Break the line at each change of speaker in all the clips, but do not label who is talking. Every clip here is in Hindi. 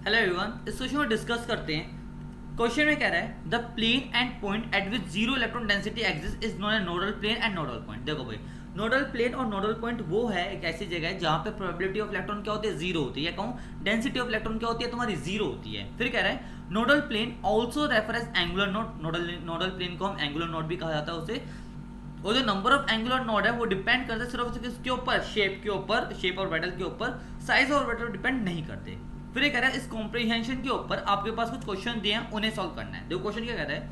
हेलो एवरीवन, इस क्वेश्चन में डिस्कस करते हैं। क्वेश्चन में कह रहा है the plane and point at which zero electron density exist is known as nodal plane and nodal point. देखो भाई, नोडल प्लेन और नोडल पॉइंट वो है एक ऐसी जगह है जहां पे प्रोबेबिलिटी ऑफ इलेक्ट्रॉन क्या होती है, जीरो होती है, या कहूं डेंसिटी ऑफ इलेक्ट्रॉन क्या होती है, तुम्हारी जीरो होती है। फिर कह रहा है nodal plane also refer as angular node. Nodal plane को हम एंगुलर नोड भी कहा जाता है उसे। और जो नंबर ऑफ एंगुलर नोड है वो डिपेंड करता है सिर्फ किसके ऊपर, शेप के ऊपर, शेप और ऑर्बिटल के ऊपर। साइज और ऑर्बिटल डिपेंड नहीं करते। फिर ये कह रहा है इस कॉम्प्रिहेंशन के ऊपर आपके पास कुछ क्वेश्चन दिए हैं, उन्हें सॉल्व करना है। देखो क्वेश्चन क्या कह रहा है,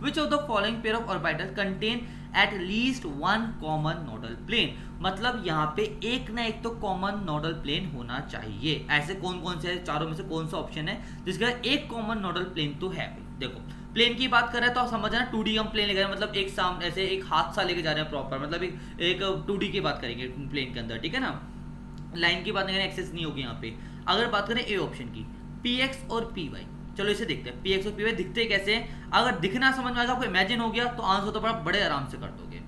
which of the following pair of orbital contain at least one common nodal plane. मतलब यहाँ पे एक ना एक तो कॉमन नोडल प्लेन होना चाहिए। ऐसे कौन कौन से चारों में से कौन सा ऑप्शन है जिसका एक कॉमन नोडल प्लेन तो है। देखो प्लेन की बात कर रहे हैं तो आप समझ ना 2D हम प्लेन लेके जा रहे हैं, मतलब एक सामने ऐसे एक हाथ सा लेके जा रहे हैं प्रॉपर, मतलब एक 2D की बात करेंगे प्लेन के अंदर, ठीक है ना। लाइन की बात नहीं करें, एक्सेस नहीं होगी यहाँ पे। अगर बात करें ए ऑप्शन की, px और py, चलो इसे देखते हैं px और py दिखते कैसे हैं। अगर दिखना समझ में आएगा, आपको इमेजिन हो गया तो आंसर तो बड़े आराम से कर दोगे।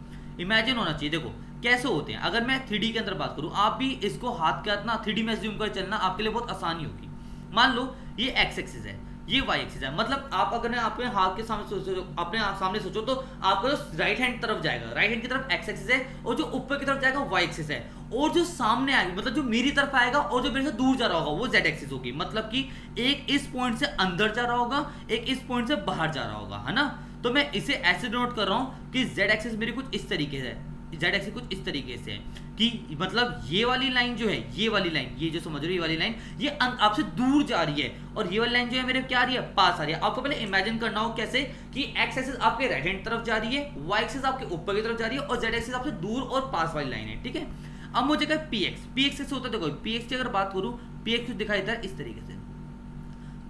इमेजिन होना चाहिए। देखो कैसे होते हैं, अगर मैं 3D के अंदर बात करूं, आप भी इसको हाथ के हाथ ना 3D में जूम कर चलना आपके लिए बहुत आसानी होगी। मान लो ये एक्स एक्सिस है, ये वाई एक्सिस है, मतलब आप अगर अपने हाथ के सामने सोचो, अपने सामने सोचो तो आपका जो राइट हैंड तरफ जाएगा, राइट हैंड की तरफ एक्स एक्सिस है, और जो ऊपर की तरफ जाएगा वाई एक्सिस है, और जो सामने आएगी मतलब जो मेरी तरफ आएगा और जो मेरे से दूर जा रहा होगा वो जेड एक्सिस होगी। मतलब कि एक इस पॉइंट से अंदर जा रहा होगा, एक इस पॉइंट से बाहर जा रहा होगा, है ना। तो मैं इसे ऐसे नोट कर रहा हूं कि जेड एक्सिस मेरी कुछ इस तरीके से है, जेड एक्सिस कुछ इस तरीके से है कि मतलब ये वाली लाइन जो है, ये वाली लाइन, ये जो समझ रहे हो ये वाली लाइन, ये आपसे दूर जा रही है, और ये वाली लाइन जो है मेरे क्या आ रही है, पास आ रही है। आपको पहले इमेजिन करना हो कैसे कि एक्स एक्सिस आपके राइट हैंड तरफ जा रही है, वाई एक्सिस आपके ऊपर की तरफ जा रही है, और जेड एक्सिस आपसे दूर और पास वाली लाइन है, ठीक है। अब मुझे कहा px कैसे होता है। देखो px की अगर बात करूं, px कुछ दिखाई देता है इस तरीके से,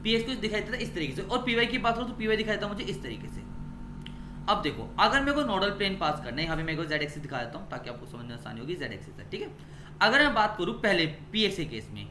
px कुछ दिखाई देता है इस तरीके से, और py की बात करूं तो py दिखाई देता है मुझे इस तरीके से। अब देखो अगर मेरे को नोडल प्लेन पास करना है, यहाँ पे मेरे को जेड एक्सिस दिखा देता हूँ ताकि आपको समझने आसानी होगी, जेड एक्सिस है, ठीक है। अगर मैं बात करूँ पहले px के केस में,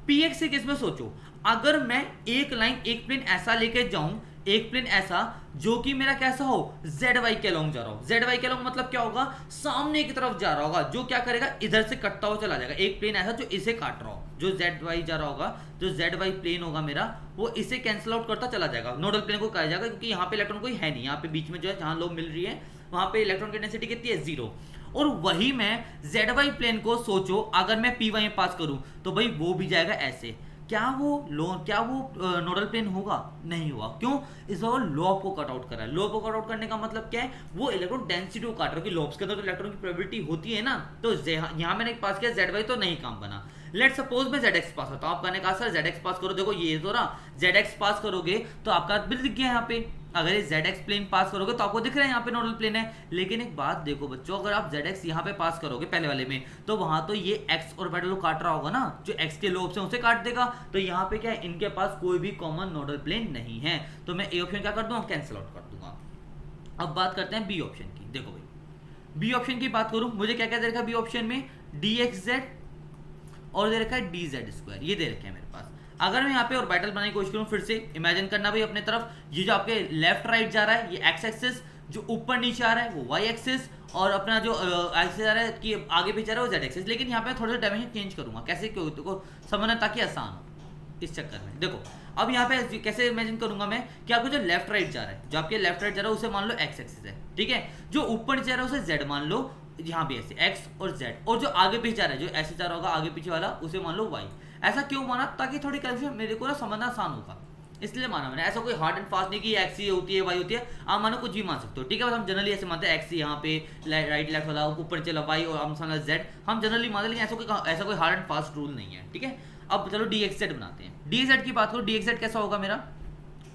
px के केस में सोचो अगर मैं एक लाइन, एक प्लेन ऐसा लेके जाऊं, एक प्लेन ऐसा जो कि मेरा कैसा हो, जेड वाई के अलोंग जा रहा हो। जेड वाई के अलोंग मतलब क्या होगा, सामने की तरफ जा रहा होगा, जो क्या करेगा इधर से कटता हुआ चला जाएगा। एक प्लेन ऐसा जो इसे काट रहा हो, जो जेड वाई जा रहा होगा, जो जेड वाई प्लेन होगा मेरा, वो इसे कैंसिल आउट करता चला जाएगा, नोडल प्लेन को कहा जाएगा, क्योंकि यहाँ पे इलेक्ट्रॉन कोई है नहीं, यहाँ पे बीच में जो है जहां लोग मिल रही है वहां पे इलेक्ट्रॉन की डेंसिटी कितनी है, 0। और वही मैं जेड वाई प्लेन को सोचो अगर मैं पी वाई पास करूं तो भाई वो भी जाएगा ऐसे। क्या वो नोडल प्लेन होगा, नहीं होगा। क्यों, इस बार वो लॉब को कट आउट कर रहा है। लॉब को कट आउट करने का मतलब क्या है, वो इलेक्ट्रॉन डेंसिटी को काट रहा है, कि लॉब्स के अंदर तो इलेक्ट्रॉन की प्रोबेबिलिटी होती है ना। तो यहाँ मैंने पास किया जेड वाई तो नहीं काम बना। लेट सपोज मैं जेड एक्स पास करता हूँ, आप कहने का सर जेड एक्स पास करो, देखो ये तो रहा, जेड एक्स पास करोगे तो आपका बिल दिख गया यहाँ पे। अगर ये जेड एक्स प्लेन पास करोगे तो आपको दिख रहा है यहाँ पे नोडल प्लेन है। लेकिन एक बात देखो बच्चों, अगर आप जेड एक्स यहाँ पे पास करोगे पहले वाले में, तो वहां तो ये एक्स ऑर्बिटल को काट रहा होगा ना, जो एक्स के लोब्स हैं उसे काट देगा। तो यहाँ पे क्या है, इनके पास कोई भी कॉमन नोडल प्लेन नहीं है, तो मैं ए ऑप्शन क्या कर दूंगा, कैंसिल आउट कर दूंगा। अब बात करते हैं बी ऑप्शन की। देखो भाई बी ऑप्शन की बात करूं, मुझे क्या क्या दे रखा है बी ऑप्शन में, डी एक्स जेड और दे रखा है डी जेड स्क्वायर, ये दे रखे हैं मेरे पास। अगर मैं यहाँ पे ऑर्बिटल बनाने की कोशिश करूँ, फिर से इमेजिन करना भाई अपने तरफ, ये जो आपके लेफ्ट राइट जा रहा है ये एक्स एक्सिस, जो ऊपर नीचे आ रहा है वो वाई एक्सिस, और अपना जो एक्सिस आ रहा है कि आगे पीछे आ रहा है वो जेड एक्सिस। लेकिन यहाँ पे थोड़ा सा डायमेंशन चेंज करूंगा, कैसे क्यों को समझना ताकि आसान हो इस चक्कर में। देखो अब यहाँ पे कैसे इमेजिन करूंगा मैं कि आपको जो लेफ्ट राइट जा रहा है, जो आपके लेफ्ट राइट जा रहा है उसे मान लो एक्स एक्सिस है, ठीक है। जो ऊपर नीचे जा रहा है उसे जेड मान लो, यहाँ भी ऐसे एक्स और जेड, और जो आगे पीछे जा रहा है, जो ऐसे जा रहा होगा आगे पीछे वाला, उसे मान लो वाई। ऐसा क्यों माना, ताकि थोड़ी कैलकुलेशन मेरे को ना समझना आसान होगा, इसलिए माना मैंने। ऐसा कोई हार्ड एंड फास्ट नहीं कि एक्स ही होती है वाई होती है, आप मानो कुछ भी मान सकते हो, ठीक है। बस हम जनरली ऐसे मानते हैं एक्स यहाँ पे राइट लेफ्ट वाला, ऊपर नीचे वाई और हम समझ जेड, हम जनरली मानते हैं, लेकिन ऐसा कोई हार्ड एंड फास्ट रूल नहीं है, ठीक है। अब चलो डी एक्स जेड बनाते हैं। डी जेड की बात करो, डी एक्स जेड कैसा होगा मेरा,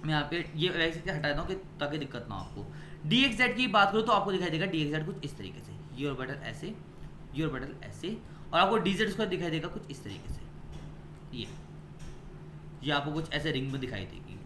मैं यहाँ पे ये हटा देता हूँ ताकि दिक्कत ना हो आपको। डी एक्स जेड की बात करो तो आपको दिखाई देगा डी एक्स जेड कुछ इस तरीके से, ये ऑर्बिटल ऐसे, ये ऑर्बिटल ऐसे, और आपको डी जेड स्क्वायर दिखाई देगा कुछ इस तरीके से, ये आपको कुछ ऐसे रिंग में दिखाई देगी।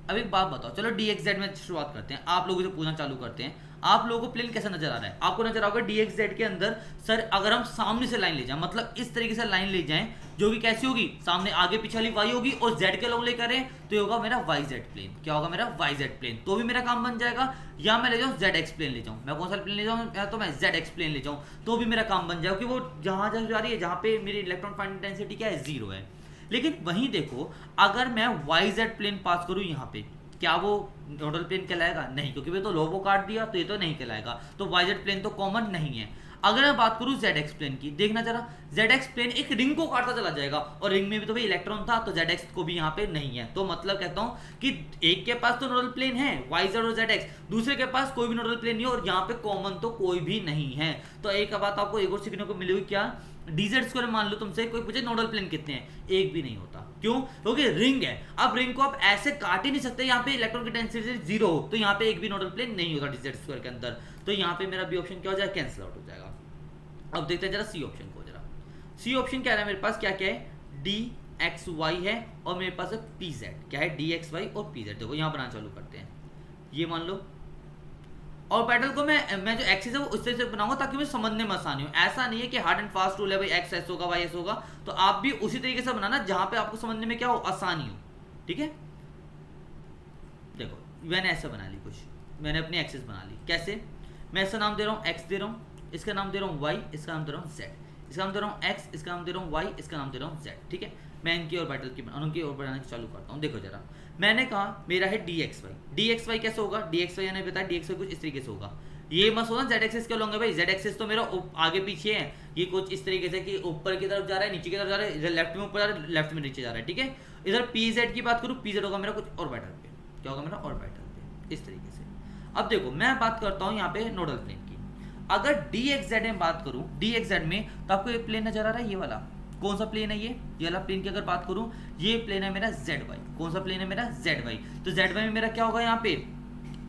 अब एक बात बताओ, चलो डी एक्स जेड में शुरुआत करते हैं, आप लोगों से पूछना चालू करते हैं, आप लोगों को प्लेन कैसा नजर आ रहा है। आपको नजर आओगे डी एक्स जेड के अंदर, सर अगर हम सामने से लाइन ले जाएं, मतलब इस तरीके से लाइन ले जाएं जो कि कैसी होगी, सामने आगे पीछे वाली वाई होगी और जेड के लोग ले करें तो ये होगा मेरा वाई जेड प्लेन। क्या होगा मेरा वाई जेड प्लेन, तो भी मेरा काम बन जाएगा। या मैं ले जाऊँ जेड एक्स प्लेन ले जाऊँ, मैं कौन सा प्लेन ले जाऊँ, या तो मैं जेड एक्स प्लेन ले जाऊँ, तो भी मेरा काम बन जाएगा, कि वो जहां जा रही है, जहां पे मेरी इलेक्ट्रॉन फाइनल डेंसिटी क्या है, 0 है। लेकिन वहीं देखो अगर मैं वाई जेड प्लेन पास करूं यहाँ पे, क्या वो नोडल प्लेन कहलाएगा? नहीं, क्योंकि वो तो लोबो काट दिया तो ये तो नहीं कहलाएगा, तो वाई जेड प्लेन तो कॉमन नहीं है। अगर मैं बात करूं जेड एक्स प्लेन की, देखना जरा, जेड एक्स प्लेन एक रिंग को काटता चला जाएगा, और रिंग में भी तो भाई इलेक्ट्रॉन था, तो जेड एक्स को भी यहाँ पे नहीं है। तो मतलब कहता हूं कि एक के पास तो नोडल प्लेन है वाई जेड और जेड एक्स, दूसरे के पास कोई भी नोडल प्लेन नहीं है, और यहाँ पे कॉमन तो कोई भी नहीं है। तो एक बात आपको एक और सीखने को मिली हुई, क्या? डीजेड स्क्वायर मान लो तुमसे कोई पूछे नोडल प्लेन कितने हैं, एक भी नहीं होता। क्यों? क्योंकि रिंग है। अब रिंग को आप ऐसे काट ही नहीं सकते, यहाँ पे इलेक्ट्रॉन की डेंसिटी 0 हो, तो यहाँ पे एक भी नोडल प्लेन नहीं होगा डीजेड स्क्वायर के अंदर। तो यहाँ पे मेरा बी ऑप्शन क्या हो जाएगा? कैंसिल आउट हो जाएगा। अब देखते हैं जरा सी ऑप्शन को। जरा सी ऑप्शन क्या है मेरे पास, क्या क्या है? डी एक्स वाई है, और मेरे पास है पी जेड। क्या है? डी एक्स वाई और पी जेड। देखो यहाँ बनाना चालू करते हैं, ये मान लो, और पैटर्न को मैं जो एक्सिस है वो उस तरह से बनाऊंगा ताकि मुझे समझने में आसानी हो। ऐसा नहीं है कि हार्ड एंड फास्ट रूल है भाई एक्स ऐसे होगा वाई ऐसे होगा, तो आप भी उसी तरीके से बनाना जहां पे आपको समझने में क्या हो, आसानी हो। ठीक है, देखो मैंने ऐसा बना ली, कुछ मैंने अपनी एक्सिस बना ली। कैसे? मैं इसका नाम दे रहा हूँ एक्स दे रहा हूँ, इसका नाम दे रहा हूँ वाई, इसका नाम दे रहा हूँ जेड, इसका नाम दे रहा हूँ एक्स, इसका नाम दे रहा हूँ वाई, इसका नाम दे रहा हूँ जेड। ठीक है, मैं इनकी और बैटल की उनकी और बनाने की चालू करता हूँ। देखो जरा, मैंने कहा मेरा है D X Y. D X Y कैसे होगा? डी एक्स वाई मैंने बताया, डी एक्स वाई कुछ इस तरीके से होगा। ये मत सोचना जेड एक्सिस क्या लूंगा भाई, जेड एक्सिस तो मेरा आगे पीछे है, ये कुछ इस तरीके से कि ऊपर की तरफ जा रहा है, नीचे की तरफ जा रहा है, लेफ्ट में ऊपर जा रहा है, लेफ्ट में नीचे जा रहा है। ठीक है, इधर पी जेड की बात करूँ, पी जेड होगा मेरा कुछ और बैटल पे, क्या होगा मेरा? और बैटल पे, इस तरीके से। अब देखो मैं बात करता हूँ यहाँ पे नोडल प्लेन की। अगर डी एक्स जेड में बात करूँ, डी एक्स जेड में, तो आपको एक प्लेन नजर आ रहा है, ये वाला। कौन सा प्लेन है ये वाला प्लेन की अगर बात करूं, ये प्लेन है मेरा जेड वाई। कौन सा प्लेन है मेरा? Z Y. तो जेड वाई में मेरा क्या होगा? यहाँ पे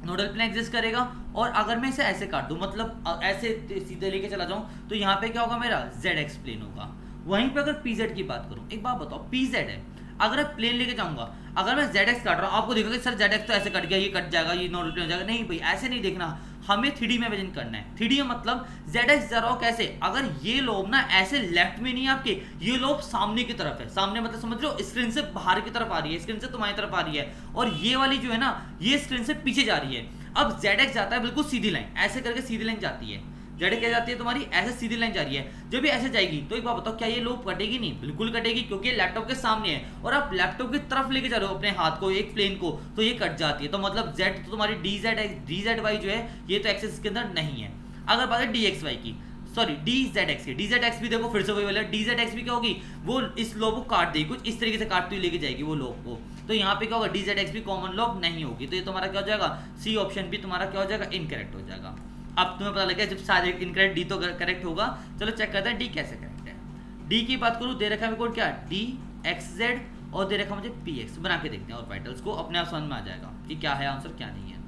नोडल प्लेन एग्जिस्ट करेगा, और अगर मैं इसे ऐसे काट दूं, मतलब ऐसे सीधे लेके चला जाऊं, तो यहाँ पे क्या होगा मेरा? जेड एक्स प्लेन होगा। वहीं पे अगर पीजेड की बात करूं, एक बात बताओ, पीजेड है, अगर मैं प्लेन लेके जाऊंगा, अगर मैं जेड एक्स काट रहा हूं, आपको देखोगे सर जेड एक्स तो ऐसे कट गया, ये कट जाएगा, ये नोडल प्लेन हो जाएगा। नहीं भाई, ऐसे नहीं देखना, हमें 3D में इमेजिन करना है। 3D में मतलब जेड एक्स जा रहा हो कैसे? अगर ये लोब ना ऐसे लेफ्ट में नहीं है आपके, ये लोब सामने की तरफ है, सामने मतलब समझ लो स्क्रीन से बाहर की तरफ आ रही है, स्क्रीन से तुम्हारी तरफ आ रही है, और ये वाली जो है ना, ये स्क्रीन से पीछे जा रही है। अब जेड एक्स जाता है बिल्कुल सीधी लाइन, ऐसे करके सीधी लाइन जाती है। जेड क्या जाती है तुम्हारी? ऐसे सीधी लाइन जा रही है। जब ये ऐसे जाएगी तो एक बात बताओ, क्या ये लोब कटेगी? नहीं, बिल्कुल कटेगी, क्योंकि लैपटॉप के सामने है, और आप लैपटॉप की तरफ लेके जा रहे हो अपने हाथ को, एक प्लेन को, तो ये कट जाती है। तो मतलब जेड तो तुम्हारी डी जेड वाई जो है, ये तो एक्सिस के अंदर नहीं है। अगर बात है डी एक्स वाई की, सॉरी डी जेड एक्स की, डी जेड एक्स भी देखो फिर से वही वाला, डी जेड एक्स भी क्या होगी? वो इस लोब को काट देगी, कुछ इस तरीके से काटती हुई लेके जाएगी वो लोब को। तो यहाँ पे क्या होगा? डी जेड एक्स भी कॉमन लोब नहीं होगी। तो ये तुम्हारा क्या हो जाएगा? सी ऑप्शन भी तुम्हारा क्या हो जाएगा? इनकरेक्ट हो जाएगा। अब तुम्हें पता लगे जब सारे इनकरेक्ट, डी तो करेक्ट होगा। चलो चेक करते हैं डी कैसे करेक्ट है। डी की बात करूं, दे रखा है कोड क्या? डी एक्स जेड, और दे रखा मुझे पी एक्स। बना के देखते हैं और पैटर्न्स को अपने आप समझ में आ जाएगा कि क्या है आंसर क्या नहीं है।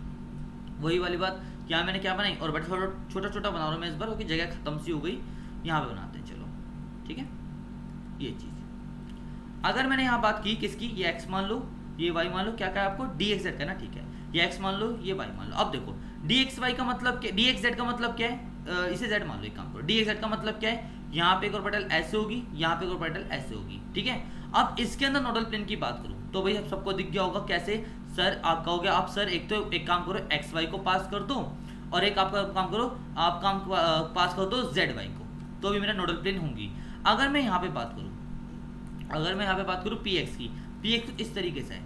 वही वाली बात, क्या मैंने क्या बनाई, और बट थोड़ा छोटा छोटा बना रहा हूँ मैं इस बार, क्योंकि जगह खत्म सी हो गई। यहाँ पे बनाते हैं, चलो ठीक है। ये चीज अगर मैंने यहाँ बात की किसकी, ये एक्स मान लो, ये वाई मान लो, क्या क्या आपको? डी एक्स जेड का ना, ठीक है, ये एक्स मान लो, ये वाई मान लो। अब देखो डी एक्स वाई का मतलब क्या, डी एक्स जेड का मतलब क्या है? इसे जेड मान लो, एक काम करो, डी एक्स जेड का मतलब क्या है? यहाँ पे एक ऑर्बिटल ऐसे होगी, यहाँ पे एक ऑर्बिटल ऐसे होगी, ठीक है। अब इसके अंदर नोडल प्लेन की बात करूँ तो भाई अब सबको दिख गया होगा कैसे? सर आप कहोगे, आप सर एक तो एक काम करो एक्स वाई को पास कर दो, और एक आपका काम करो, आप काम पास कर दो जेड वाई को, तो भी मेरा नोडल प्लेन होंगी। अगर मैं यहाँ पे बात करूँ, पी एक्स की, पी एक्स इस तरीके से है।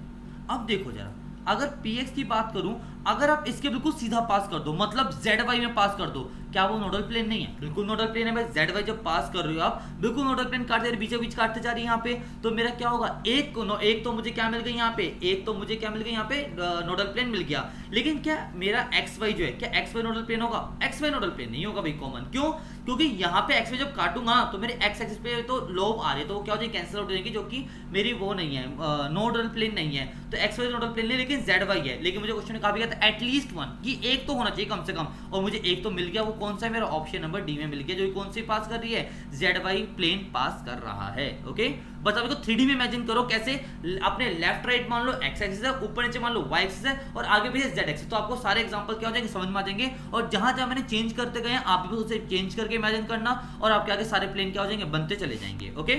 अब देखो जरा, अगर px की बात करूं, अगर आप इसके बिल्कुल सीधा पास कर दो, मतलब zy में पास कर दो, क्या वो नोडल प्लेन नहीं है? बिल्कुल नोडल प्लेन है भाई। zy जब पास कर रहे हो आप, बिल्कुल नोडल प्लेन काटते रहे, बीचों बीच काटते जा रही है यहाँ पे, तो मेरा क्या होगा? एक तो मुझे क्या मिल गई यहाँ पे, यहाँ पे नोडल प्लेन मिल गया। लेकिन क्या मेरा एक्स वाई जो है, क्या एक्स वाई नोडल प्लेन होगा? एक्स वाई नोडल प्लेन नहीं होगा भाई, कॉमन। क्यों? क्योंकि यहाँ पे एक्स वाई जब काटूंगा तो मेरे एक्स एक्सिस पे तो लोब आ रहे, तो क्या हो जाएगी? कैंसिल आउट हो जाएगी, जो कि मेरी वो नहीं है, नोडल प्लेन नहीं है। तो एक्स वाई नोडल प्लेन नहीं, लेकिन जेड वाई है। लेकिन मुझे क्वेश्चन में कहा भी गया था एटलीस्ट वन, कि एक तो होना चाहिए कम से कम, और मुझे एक तो मिल गया। वो कौन सा है? मेरा ऑप्शन नंबर डी में मिल गया, जो कौन सी पास कर रही है? जेड वाई प्लेन पास कर रहा है। ओके, बस अब इसको 3D में इमेजिन करो कैसे? अपने लेफ्ट राइट मान लो एक्स एक्सिस है, ऊपर नीचे मान लो वाई एक्सिस है, और आगे पीछे जेड एक्सिस। तो आपको सारे एग्जांपल क्या हो जाएंगे? समझ में आ जाएंगे। और जहां जहां मैंने चेंज करते गए, आप भी उसे चेंज करके इमेजिन करना, और आपके आगे सारे प्लेन क्या हो जाएंगे? बनते चले जाएंगे। ओके।